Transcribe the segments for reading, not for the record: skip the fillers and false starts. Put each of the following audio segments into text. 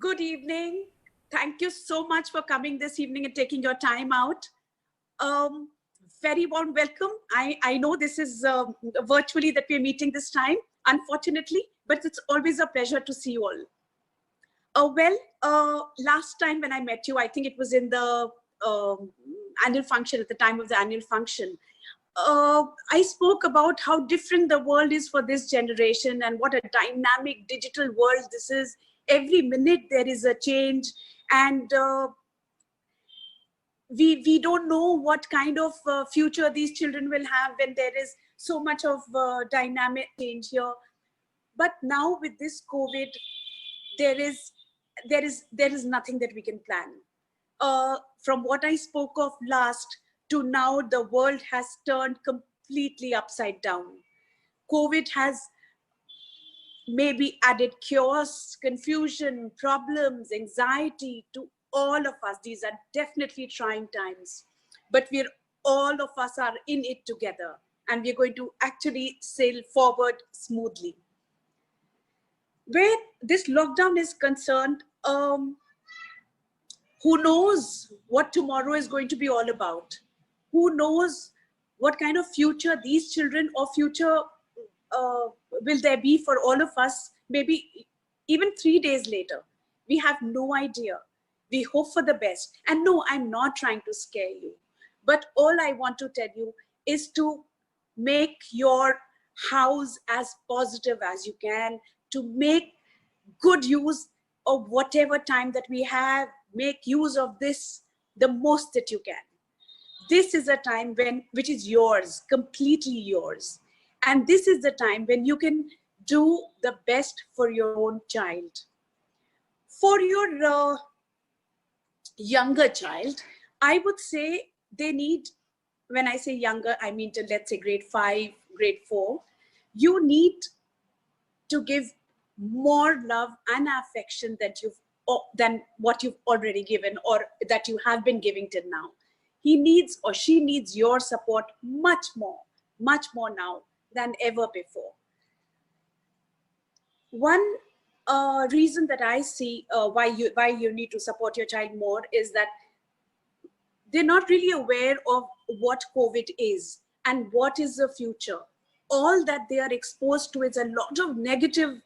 Good evening. Thank you so much for coming this evening and taking your time out. Um, Very warm welcome. I know this is virtually that we're meeting this time, unfortunately, but it's always a pleasure to see you all. Last time when I met you, I think it was in the annual function, at the time of the annual function. I spoke about how different the world is for this generation and what a dynamic digital world this is. Every minute there is a change, and we don't know what kind of future these children will have when there is so much of dynamic change here. But now with this COVID, there is nothing that we can plan. From what I spoke of last to now, the world has turned completely upside down. COVID has maybe added chaos, confusion, problems, anxiety to all of us. These are definitely trying times, but all of us are in it together, and we're going to actually sail forward smoothly. Where this lockdown is concerned, who knows what tomorrow is going to be all about? Who knows what kind of future these children or future will there be for all of us, maybe even 3 days later? We have no idea. We hope for the best. And no, I'm not trying to scare you. But all I want to tell you is to make your house as positive as you can, to make good use of whatever time that we have. Make use of this the most that you can. This is a time which is yours, completely yours. And this is the time when you can do the best for your own child. For your younger child, I would say they need, when I say younger, I mean to, let's say, grade 5, grade 4, you need to give more love and affection than what you've already given or that you have been giving till now. He needs or she needs your support much more now than ever before. One reason that I see why you need to support your child more is that they're not really aware of what COVID is and what is the future. All that they are exposed to is a lot of negative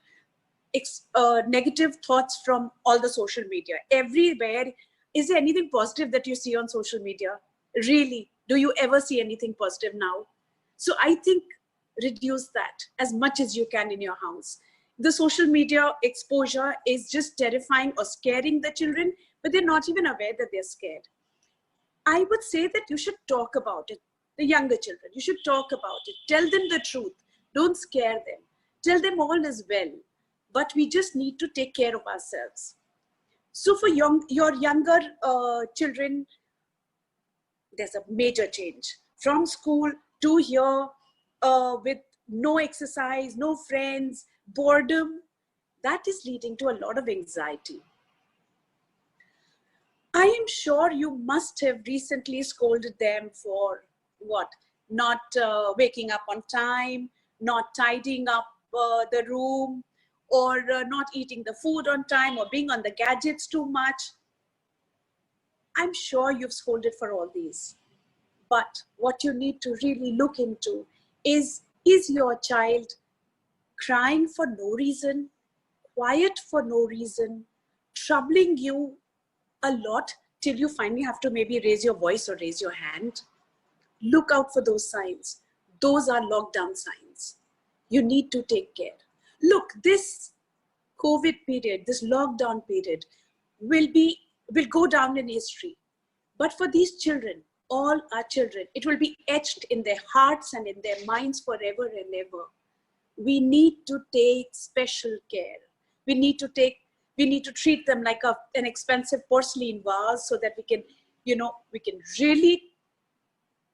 thoughts from all the social media. Everywhere, is there anything positive that you see on social media? Really, do you ever see anything positive now? So I think reduce that as much as you can in your house. The social media exposure is just terrifying or scaring the children, but they're not even aware that they're scared. I would say that you should talk about it. The younger children, you should talk about it. Tell them the truth. Don't scare them. Tell them all is well. But we just need to take care of ourselves. So for your younger children, there's a major change. From school to here, with no exercise, no friends, boredom, that is leading to a lot of anxiety. I am sure you must have recently scolded them for what? Not waking up on time, not tidying up the room, or not eating the food on time, or being on the gadgets too much. I'm sure you've scolded for all these. But what you need to really look into is your child crying for no reason, quiet for no reason, troubling you a lot till you finally have to maybe raise your voice or raise your hand? Look out for those signs. Those are lockdown signs. You need to take care. Look, this COVID period, this lockdown period will go down in history. But for these children, all our children, it will be etched in their hearts and in their minds forever and ever. We need to take special care. We need to treat them like an expensive porcelain vase so that we can really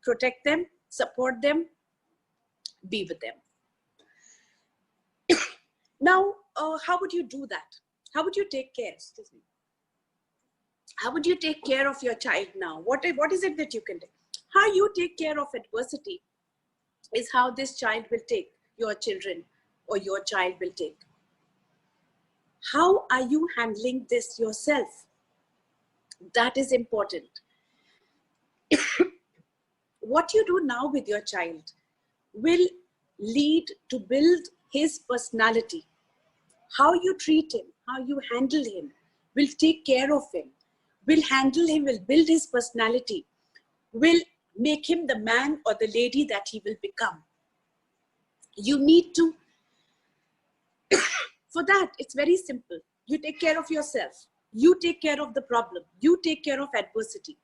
protect them, support them, be with them. Now, how would you do that? How would you take care? Excuse me. How would you take care of your child now? What is it that you can do? How you take care of adversity is how this child will take your children, or your child will take. How are you handling this yourself? That is important. What you do now with your child will lead to build his personality. How you treat him, how you handle him, will take care of him, will handle him, will build his personality, will make him the man or the lady that he will become. You need to, for that, it's very simple. You take care of yourself. You take care of the problem. You take care of adversity.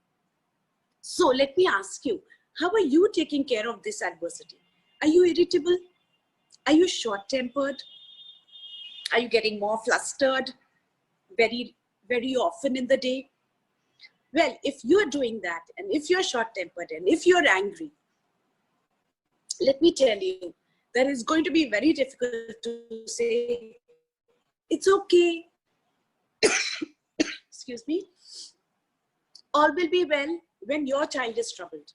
So let me ask you, how are you taking care of this adversity? Are you irritable? Are you short-tempered? Are you getting more flustered very, very often in the day? Well, if you're doing that, and if you're short-tempered, and if you're angry, let me tell you, that is going to be very difficult to say, it's okay, excuse me, all will be well when your child is troubled.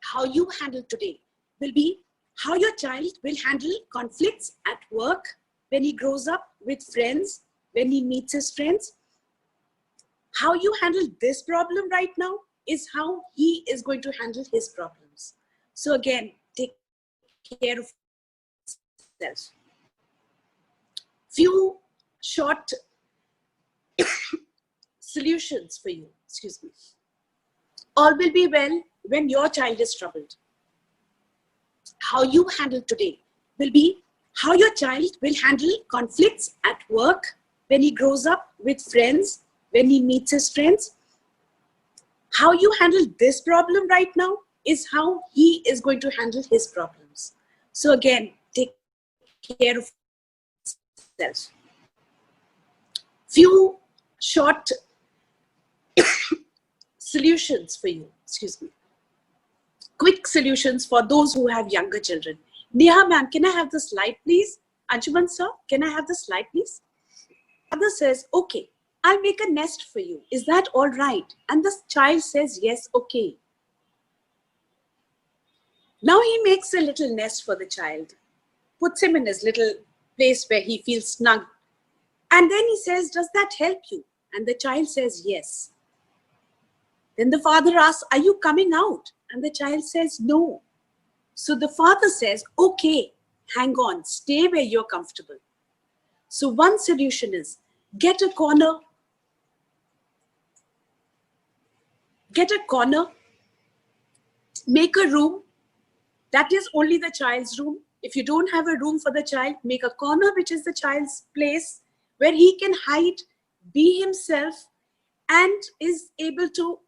How you handle today will be how your child will handle conflicts at work, when he grows up, with friends, when he meets his friends. How you handle this problem right now is how he is going to handle his problems. So again, take care of yourself. Few short solutions for you, excuse me. All will be well when your child is troubled. How you handle today will be how your child will handle conflicts at work, when he grows up, with friends, when he meets his friends. How you handle this problem right now is how he is going to handle his problems. So again, take care of yourself. Few short solutions for you, excuse me. Quick solutions for those who have younger children. Neha ma'am, can I have the slide please? Anshuman sir, can I have the slide please? Mother says, okay, I'll make a nest for you. Is that all right? And the child says, yes, okay. Now he makes a little nest for the child, puts him in his little place where he feels snug. And then he says, does that help you? And the child says, yes. Then the father asks, are you coming out? And the child says, no. So the father says, okay, hang on, stay where you're comfortable. So one solution is, get a corner, make a room that is only the child's room. If you don't have a room for the child, make a corner which is the child's place, where he can hide, be himself, and is able to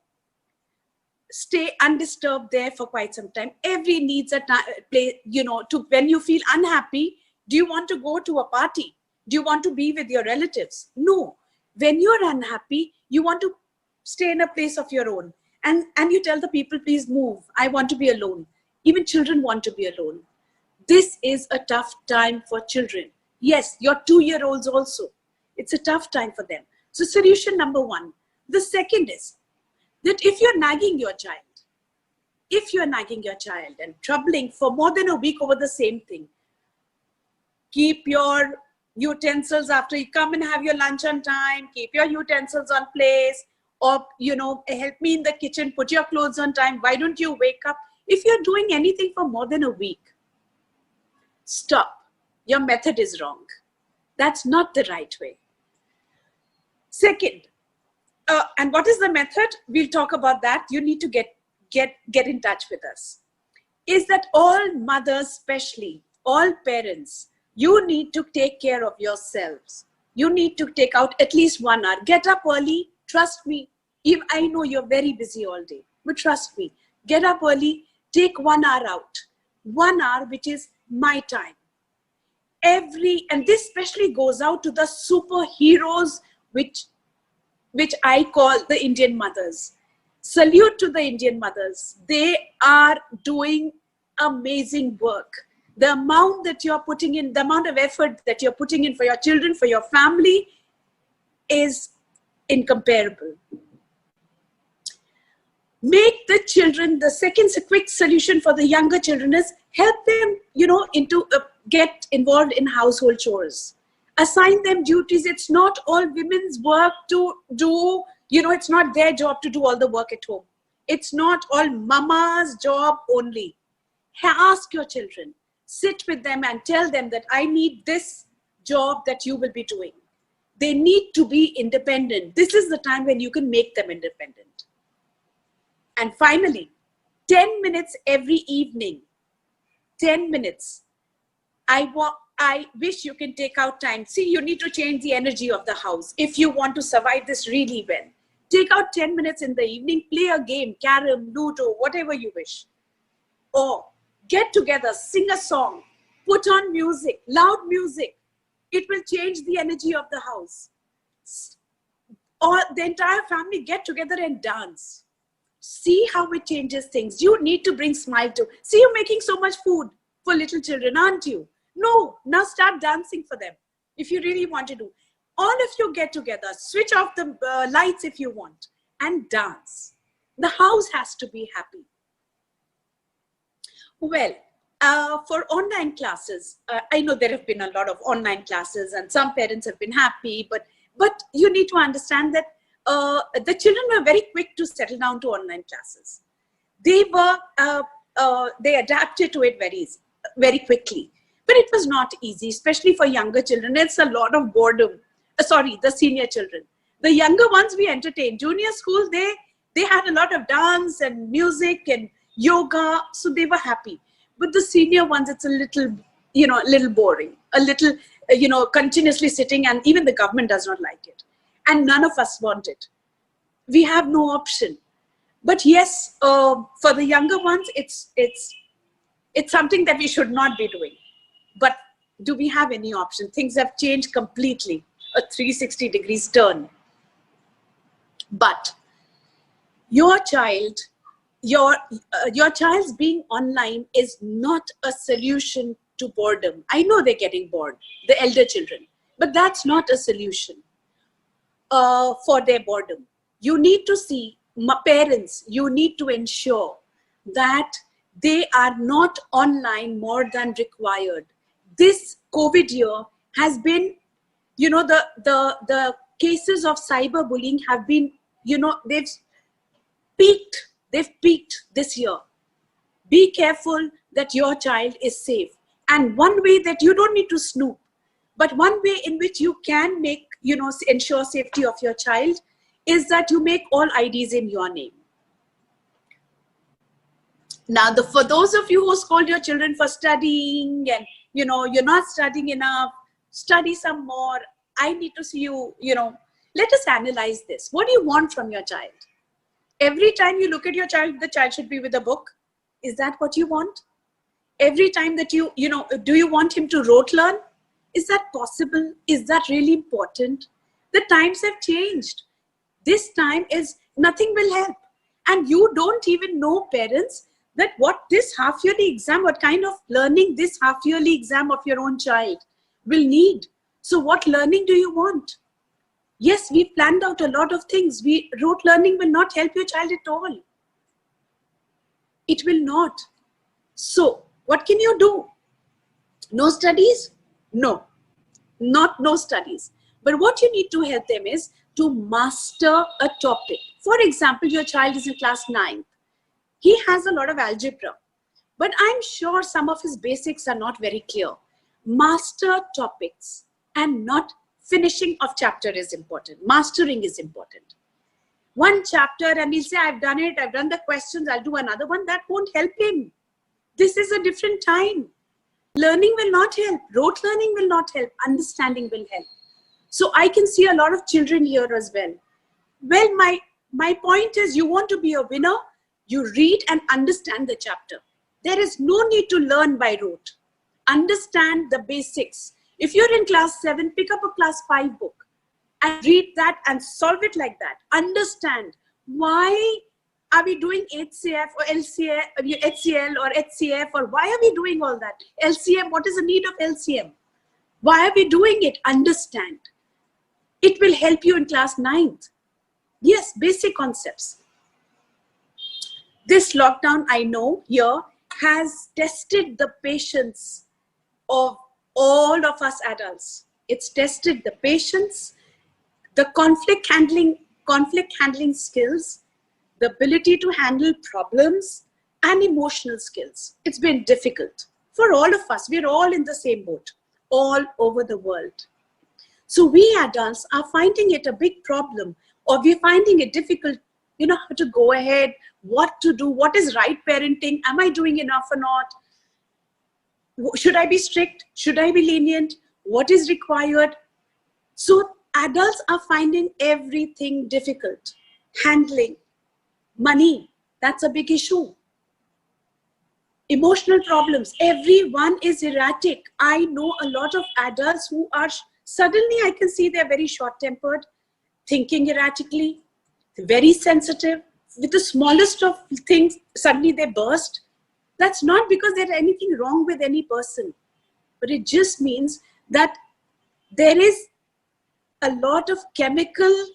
stay undisturbed there for quite some time. Every needs a place, to when you feel unhappy, do you want to go to a party? Do you want to be with your relatives? No. When you're unhappy, you want to stay in a place of your own. And you tell the people, please move. I want to be alone. Even children want to be alone. This is a tough time for children. Yes, your 2-year-olds also. It's a tough time for them. So solution number one. The second is that if you're nagging your child and troubling for more than a week over the same thing, keep your utensils after you come and have your lunch on time, keep your utensils on place, or, help me in the kitchen, put your clothes on time. Why don't you wake up? If you're doing anything for more than a week, stop. Your method is wrong. That's not the right way. Second, and what is the method? We'll talk about that. You need to get in touch with us. Is that all mothers, especially all parents, you need to take care of yourselves. You need to take out at least 1 hour. Get up early. Trust me. I know you're very busy all day, but trust me. Get up early. Take 1 hour out. 1 hour, which is my time. And this especially goes out to the superheroes, which I call the Indian mothers. Salute to the Indian mothers. They are doing amazing work. The amount that you're putting in, the amount of effort that you're putting in for your children, for your family, is incomparable. Make the children, the second quick solution for the younger children is help them, get involved in household chores. Assign them duties. It's not all women's work to do, it's not their job to do all the work at home. It's not all mama's job only. Ask your children, sit with them and tell them that I need this job that you will be doing. They need to be independent. This is the time when you can make them independent. And finally, 10 minutes every evening, 10 minutes. I wish you can take out time. See, you need to change the energy of the house. If you want to survive this really well, take out 10 minutes in the evening, play a game, carom, ludo, whatever you wish. Or get together, sing a song, put on music, loud music. It will change the energy of the house. Or the entire family get together and dance. See how it changes things. You need to bring smile to. See, you're making so much food for little children, aren't you? No, now start dancing for them if you really want to do. All of you get together, switch off the lights if you want, and dance. The house has to be happy. Well, for online classes, I know there have been a lot of online classes and some parents have been happy, but you need to understand that the children were very quick to settle down to online classes. They adapted to it very quickly. But it was not easy, especially for younger children. It's a lot of boredom. The senior children. The younger ones we entertained. Junior school, they had a lot of dance and music and yoga, so they were happy. But the senior ones, it's a little boring, a little, continuously sitting, and even the government does not like it. And none of us want it. We have no option. But yes, for the younger ones, it's something that we should not be doing. But do we have any option? Things have changed completely, a 360 degrees turn. But your child's being online is not a solution to boredom. I know they're getting bored, the elder children, but that's not a solution for their boredom. You need to see, parents, you need to ensure that they are not online more than required. This COVID year has been, the cases of cyberbullying have been, they've peaked this year. Be careful that your child is safe. And one way that you don't need to snoop, but one way in which you can make, ensure safety of your child is that you make all IDs in your name. Now, for those of you who scold your children for studying and, you're not studying enough, study some more. I need to see you, let us analyze this. What do you want from your child? Every time you look at your child, the child should be with a book. Is that what you want? Every time that do you want him to rote learn? Is that possible? Is that really important? The times have changed. This time is nothing will help. And you don't even know, parents, that what this half-yearly exam, what kind of learning this half-yearly exam of your own child will need. So what learning do you want? Yes, we planned out a lot of things. Rote learning will not help your child at all. It will not. So what can you do? No studies? No, no studies. But what you need to help them is to master a topic. For example, your child is in class 9. He has a lot of algebra, but I'm sure some of his basics are not very clear. Master topics, and not finishing of chapter is important. Mastering is important. One chapter and he'll say, I've done it, I've done the questions, I'll do another one. That won't help him. This is a different time. Learning will not help. Rote learning will not help. Understanding will help. So I can see a lot of children here as well. Well, my point is, you want to be a winner, you read and understand the chapter. There is no need to learn by rote. Understand the basics. If you're in class 7, pick up a class 5 book and read that and solve it like that. Understand why are we doing HCF or HCL or HCF, or why are we doing all that? LCM, what is the need of LCM? Why are we doing it? Understand. It will help you in class 9th. Yes, basic concepts. This lockdown, I know here, has tested the patience of all of us adults. It's tested the patience, the conflict handling skills, the ability to handle problems, and emotional skills. It's been difficult for all of us. We're all in the same boat, all over the world. So we adults are finding it a big problem, or we're finding it difficult, how to go ahead, what to do, what is right parenting, am I doing enough or not? Should I be strict? Should I be lenient? What is required? So adults are finding everything difficult. Handling money, that's a big issue. Emotional problems, everyone is erratic. I know a lot of adults who are, suddenly I can see they're very short-tempered, thinking erratically, very sensitive. With the smallest of things, suddenly they burst. That's not because there's anything wrong with any person, but it just means that there is a lot of chemical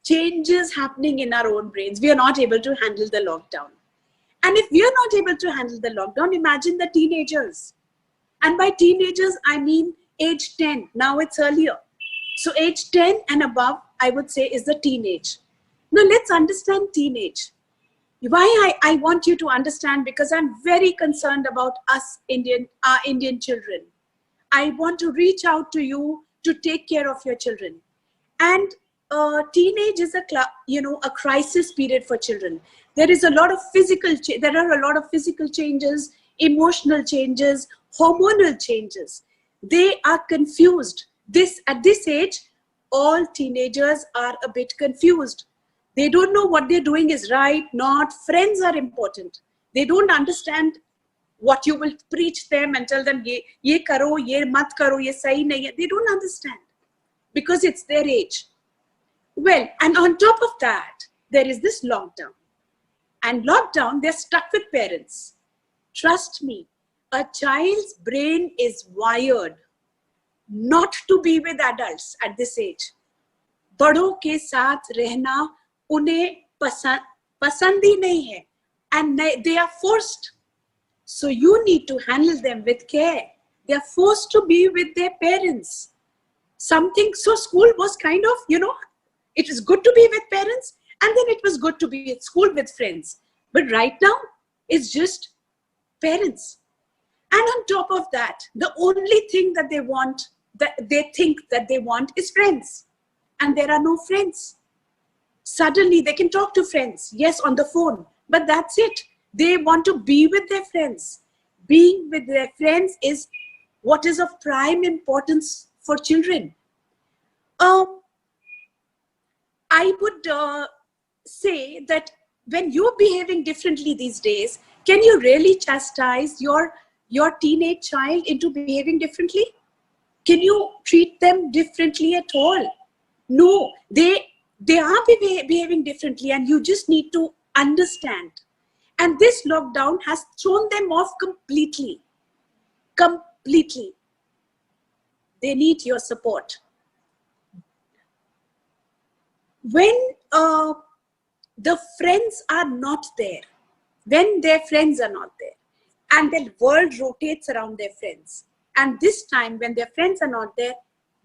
changes happening in our own brains. We are not able to handle the lockdown. And if we are not able to handle the lockdown, imagine the teenagers. And by teenagers, I mean age 10. Now it's earlier. So age 10 and above, I would say, is the teenage. Now let's understand teenage. Why I want you to understand, because I'm very concerned about us our Indian children. I want to reach out to you to take care of your children. And teenage is a crisis period for children. There is a lot of there are a lot of physical changes, emotional changes, hormonal changes. They are confused. At this age, all teenagers are a bit confused. They don't know what they're doing is right, not. Friends are important. They don't understand what you will preach them and tell them, ye karo, ye mat karo, ye sahi nahi hai. They don't understand because it's their age. Well, and on top of that, there is this lockdown. And lockdown, they're stuck with parents. Trust me, a child's brain is wired not to be with adults at this age. बड़ों के साथ रहना उन्हें पसंद ही नहीं है, and they are forced. So you need to handle them with care. They are forced to be with their parents. So school was kind of, it is good to be with parents, and then it was good to be at school with friends. But right now, it's just parents. And on top of that, the only thing that they want, that they think that they want, is friends. And there are no friends. Suddenly they can talk to friends, yes, on the phone, but that's it. They want to be with their friends. Being with their friends is what is of prime importance for children. I would say that when you're behaving differently these days, can you really chastise your teenage child into behaving differently? Can you treat them differently at all? No, they are behaving differently, and you just need to understand. And this lockdown has thrown them off completely. Completely. They need your support. When the friends are not there, when their friends are not there, and the world rotates around their friends, and this time when their friends are not there,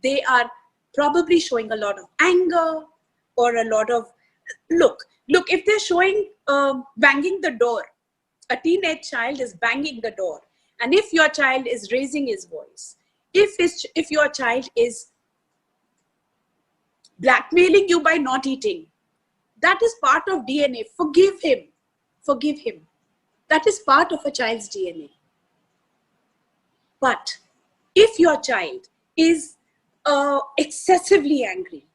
they are probably showing a lot of anger or a lot of, look, if they're showing banging the door, a teenage child is banging the door, and if your child is raising his voice, if your child is blackmailing you by not eating, that is part of DNA. Forgive him. Forgive him. That is part of a child's DNA. But if your child is excessively angry,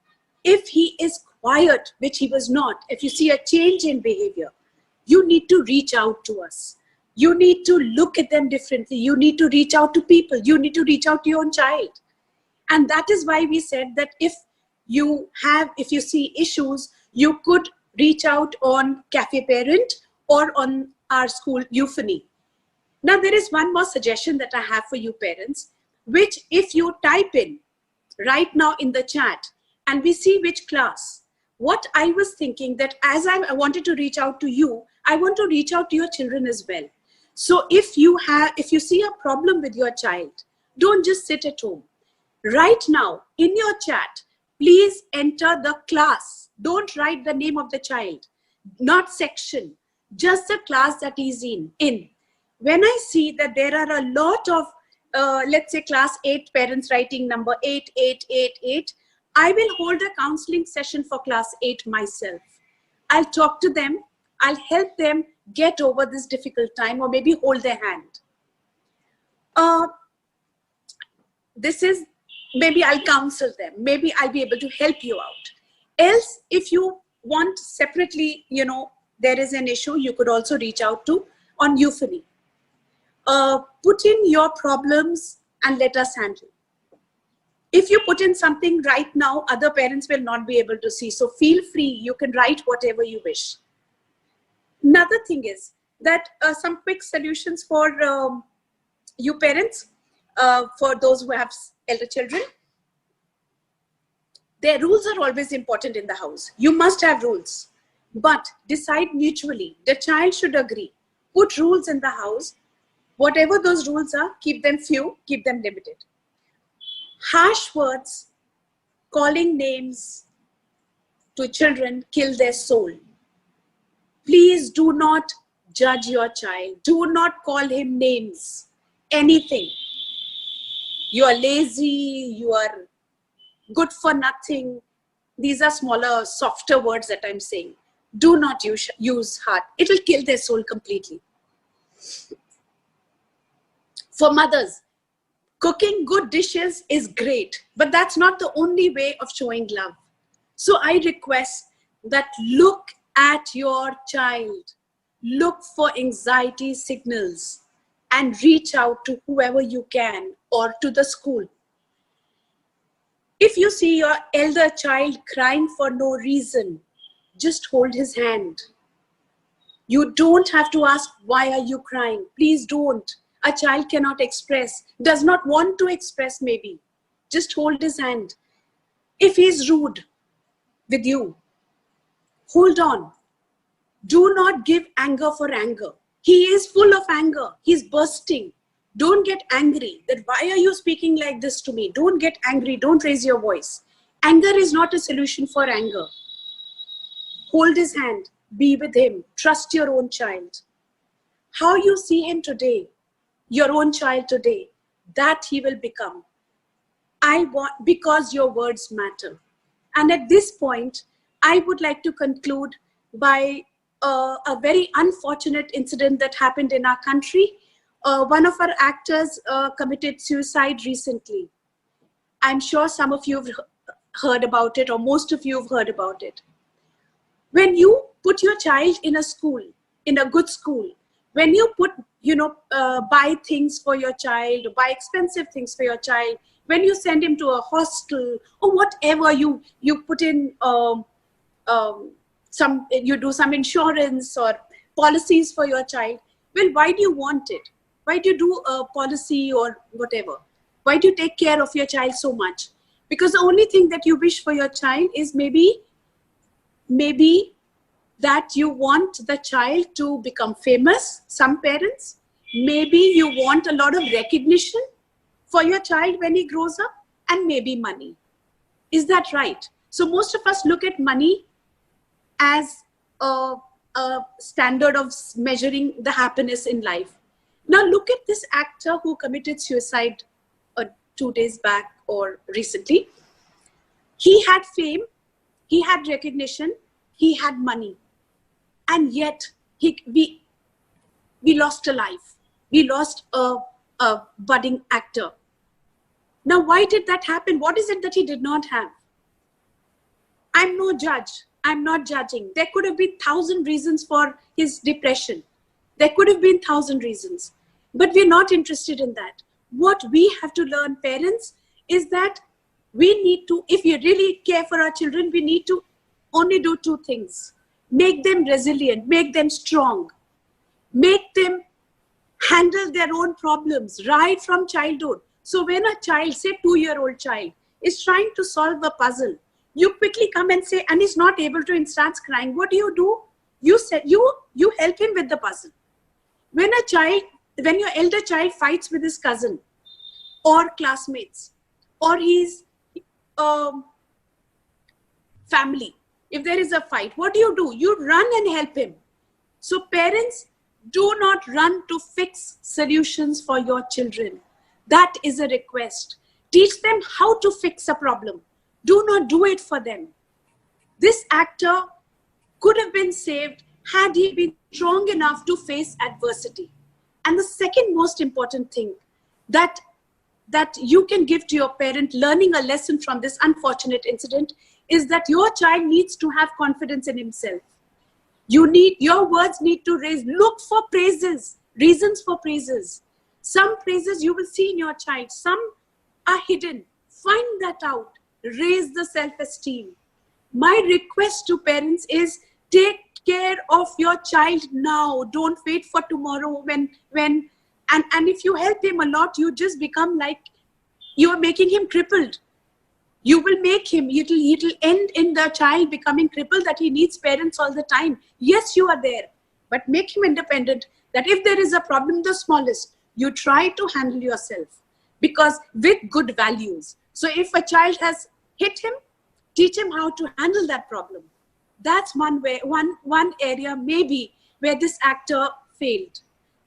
if he is quiet, which he was not, if you see a change in behavior, you need to reach out to us. You need to look at them differently. You need to reach out to people. You need to reach out to your own child. And that is why we said that if you see issues, you could reach out on Cafe Parent or on our school Euphony. Now, there is one more suggestion that I have for you parents, which if you type in right now in the chat and we see which class, what I was thinking that as I wanted to reach out to you, I want to reach out to your children as well. So if you see a problem with your child, don't just sit at home. Right now, in your chat, please enter the class. Don't write the name of the child, not section, just the class that is in. When I see that there are a lot of, let's say class 8 parents writing number 8888, I will hold a counseling session for class 8 myself. I'll talk to them. I'll help them get over this difficult time, or maybe hold their hand. This is, maybe I'll counsel them. Maybe I'll be able to help you out. Else, if you want separately, there is an issue, you could also reach out to on Euphony. Put in your problems and let us handle. If you put in something right now, other parents will not be able to see. So feel free, you can write whatever you wish. Another thing is that some quick solutions for you parents, for those who have elder children. Their rules are always important in the house. You must have rules, but decide mutually. The child should agree. Put rules in the house. Whatever those rules are, keep them few, keep them limited. Harsh words, calling names to children kill their soul. Please do not judge your child. Do not call him names. Anything. You are lazy, you are good for nothing. These are smaller, softer words that I'm saying. Do not use hard. It will kill their soul completely. For mothers, cooking good dishes is great, but that's not the only way of showing love. So I request that look at your child. Look for anxiety signals and reach out to whoever you can or to the school. If you see your elder child crying for no reason, just hold his hand. You don't have to ask, why are you crying? Please don't. A child cannot express, does not want to express maybe. Just hold his hand. If he's rude with you, hold on. Do not give anger for anger. He is full of anger. He's bursting. Don't get angry that why are you speaking like this to me? Don't get angry. Don't raise your voice. Anger is not a solution for anger. Hold his hand. Be with him. Trust your own child. How you see him today, your own child today, that he will become. Because your words matter. And at this point, I would like to conclude by a very unfortunate incident that happened in our country. One of our actors committed suicide recently. I'm sure some of you have heard about it, or most of you have heard about it. When you put your child in a school, in a good school, when you put, buy things for your child, buy expensive things for your child, when you send him to a hostel or whatever, you put in you do some insurance or policies for your child. Well, why do you want it? Why do you do a policy or whatever? Why do you take care of your child so much? Because the only thing that you wish for your child is maybe that you want the child to become famous, some parents. Maybe you want a lot of recognition for your child when he grows up, and maybe money. Is that right? So most of us look at money as a standard of measuring the happiness in life. Now look at this actor who committed suicide 2 days back or recently. He had fame, he had recognition, he had money. And yet we lost a life. We lost a budding actor. Now, why did that happen? What is it that he did not have? I'm no judge. I'm not judging. There could have been 1,000 reasons for his depression. There could have been 1,000 reasons. But we're not interested in that. What we have to learn, parents, is that we need to, if you really care for our children, we need to only do 2 things. Make them resilient, make them strong, make them handle their own problems right from childhood. So when a child, say 2-year-old child, is trying to solve a puzzle, you quickly come and say, and he's not able to, and starts crying. What do? You help him with the puzzle. When your elder child fights with his cousin or classmates, or his family. If there is a fight, what do? You run and help him. So parents, do not run to fix solutions for your children. That is a request. Teach them how to fix a problem. Do not do it for them. This actor could have been saved had he been strong enough to face adversity. And the second most important thing that you can give to your parent, learning a lesson from this unfortunate incident, is that your child needs to have confidence in himself. Your words need to raise, look for praises, reasons for praises. Some praises you will see in your child, some are hidden. Find that out, raise the self-esteem. My request to parents is, take care of your child now. Don't wait for tomorrow and if you help him a lot, you just become like you are making him crippled. You will make him, it'll end in the child becoming crippled, that he needs parents all the time. Yes, you are there, but make him independent, that if there is a problem, the smallest, you try to handle yourself, because with good values. So if a child has hit him, teach him how to handle that problem. That's one area maybe where this actor failed.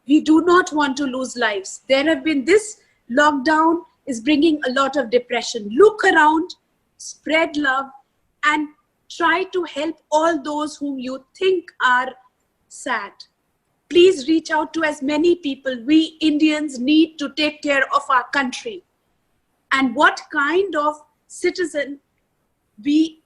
We do not want to lose lives. This lockdown is bringing a lot of depression. Look around, spread love, and try to help all those whom you think are sad. Please reach out to as many people. We Indians need to take care of our country. And what kind of citizen the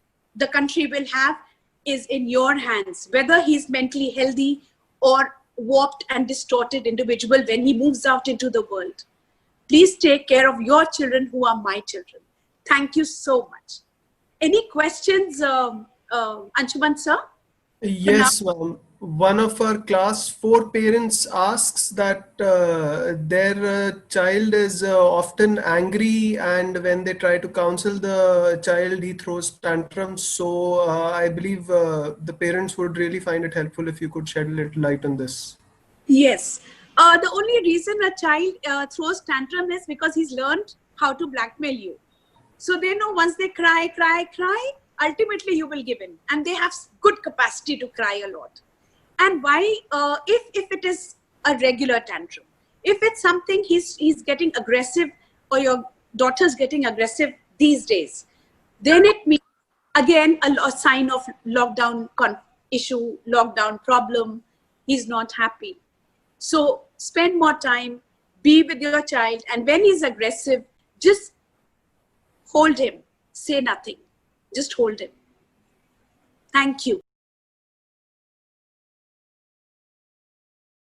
country will have is in your hands, whether he's mentally healthy or warped and distorted individual when he moves out into the world. Please take care of your children who are my children. Thank you so much. Any questions, Anshuman sir? Yes, ma'am. One of our class 4 parents asks that their child is often angry, and when they try to counsel the child, he throws tantrums. So I believe the parents would really find it helpful if you could shed a little light on this. Yes. The only reason a child throws tantrum is because he's learned how to blackmail you. So they know once they cry, ultimately you will give in. And they have good capacity to cry a lot. And why, if it is a regular tantrum, if it's something he's getting aggressive, or your daughter's getting aggressive these days, then it means, again, a sign of lockdown issue, lockdown problem. He's not happy. So spend more time, be with your child, and when he's aggressive, just hold him. Say nothing. Just hold him. Thank you.